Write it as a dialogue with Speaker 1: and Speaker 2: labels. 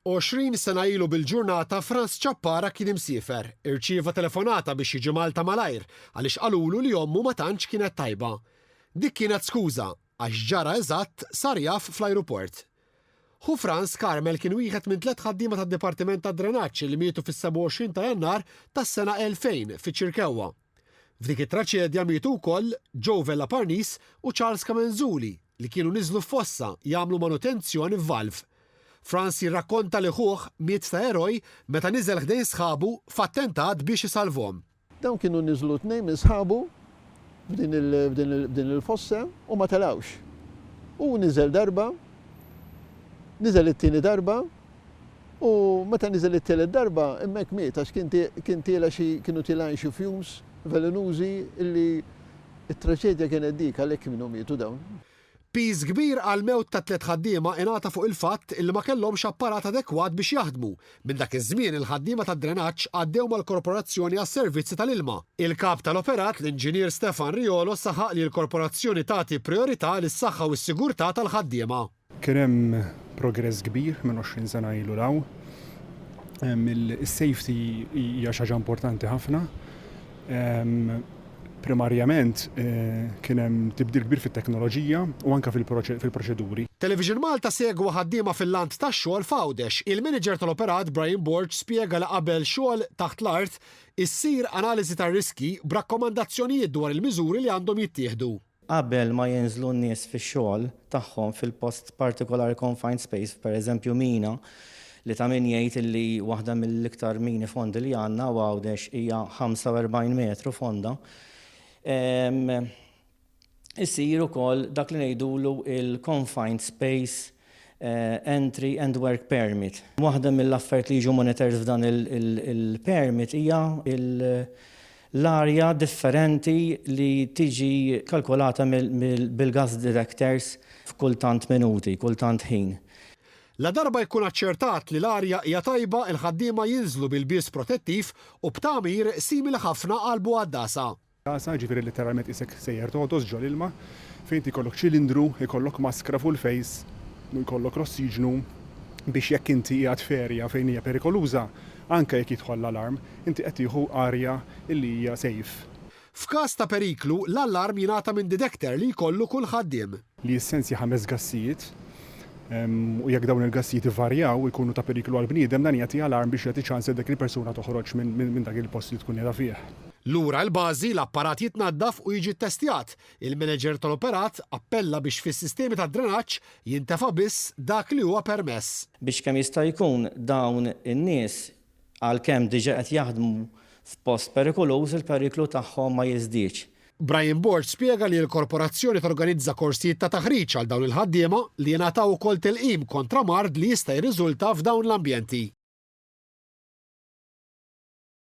Speaker 1: 20 sena ilu bil-ġurnata Franz Ċappara kien imsiefer, irċieva telefonata biex jiġi Malta malajr għaliex qalulu li ommu ma tantx kienet tajba. Dik kienet skuża għax ġara eżatt sar jaf fl-ajruport. Hu Franz Karmel kien wieħed minn 3 ħaddiema tad-Dipartiment tad-Drenaġġ li mietu fis-27 ta' Jannar tas-sena 2000 fiċ-Ċirkewwa. F'dik it-traċedja mietu wkoll Joe Vella Parnis u Charles Kamenzuli li kienu niżlu f'fossa jagħmlu manutenzjoni f'valv. Franz jirrakkonta li ħuh miet ta' eroj meta niżel ħdejn sħabu f'attentat biex isalvhom.
Speaker 2: Dawn kienu niżlu 2 minn sħabu f'din il-fossa u ma telawx. U niżel darba, niżel it-tieni darba u meta niżel it-tielet darba hemmhekk miet għax kienu tilgħin xi fumes velenużi illi t-traċedja kienet dik għalhekk kienu mietu dawn.
Speaker 1: Piż kbir għal mewt ta' 3 ħaddiema ingħata fuq il-fatt illi ma kellhomx apparat adekwat biex jaħdmu. Minn dak iż-żmien il-ħaddiema tad-drenaġġ għaddew mal-Korporazzjoni għas-Servizzi tal-Ilma. Il-kap tal-operat l-Inġinier Stefan Riolo saħaq li l-korporazzjoni tagħti priorità lis-saħħa u s-sigurtà tal-ħaddiema.
Speaker 3: Kien hemm progress kbir minn 20 sena ilu law. Is-safety hija xi ħaġa importanti ħafna. Primarjament kien hemm tibdil kbir fit-teknoloġija u anke fil-proċeduri.
Speaker 1: Television Malta segwa ħaddiema fil-land tax-xogħol f'Għawdex. Il-manager tal-operat Brian Borg spjega li qabel xogħol taħt l-art issir analiżi tar-riski b'rakkomandazzjonijiet dwar il-miżuri li għandhom jittieħdu.
Speaker 4: Qabel ma jinżlu n-nies fix-xogħol tagħhom fil-post particolari confined space, pereżempju mina, li ta' min jgħid li waħda mill-iktar mini fondi li għandna Għawdex hija 45 metru fonda. Issir ukoll dak li ngħidulu il-confined space entry and work permit. Waħda mill-affarijiet li jiġu monitors f'dan il-permit hija l-arja differenti li tiġi kalkulata bil-gas detectors f'kultant minuti, kultant ħin.
Speaker 1: La darba jkun aċċertat li l-arja hija tajba il-ħaddiema jinżlu bil-bies protettiv u b'tagħmir simili ħafna għal bugħaddasa.
Speaker 3: Għasa ġifiri literalment isek sejjer toħdos ġol ilma, fejn ikollok ċilindru, ikollok maskra full face, ikollok l-ossiġnu biex jekk inti qiegħed ferja fejn hija perikoluża, anke jekk jidħol l-alarm, inti qed tieħu arja illi hija safe.
Speaker 1: F'każ ta' periklu, l-allarm jingħata minn detector li jkollu kull ħaddiem.
Speaker 3: Li jissenzja 5 gassijiet u jekk dawn il-gassijiet ivarjaw ikunu ta' periklu għal bniedem dan jagħti alarm biex jagħti ċans dik il-persuna toħroġ minn dak il-post li tkun qiegħda fih.
Speaker 1: Lura l-bażi l-apparat jitnaddaf u jiġi ttestjat. Il-manager tal-operat appella biex fis-sistemi tad-drenaġġ jintefa' biss dak li huwa permess.
Speaker 4: Biex kemm jista' jkun dawn in-nies għalkemm diġà qed jaħdmu f'post perikoluż il-periklu tagħhom ma jiżdiedx.
Speaker 1: Brian Borg spjega li l-korporazzjoni torganizza korsijiet ta' taħriġ għal dawn il-ħaddiema li jingħataw ukoll tilqim kontra mard li jista' jirriżulta f'dawn l-ambjenti.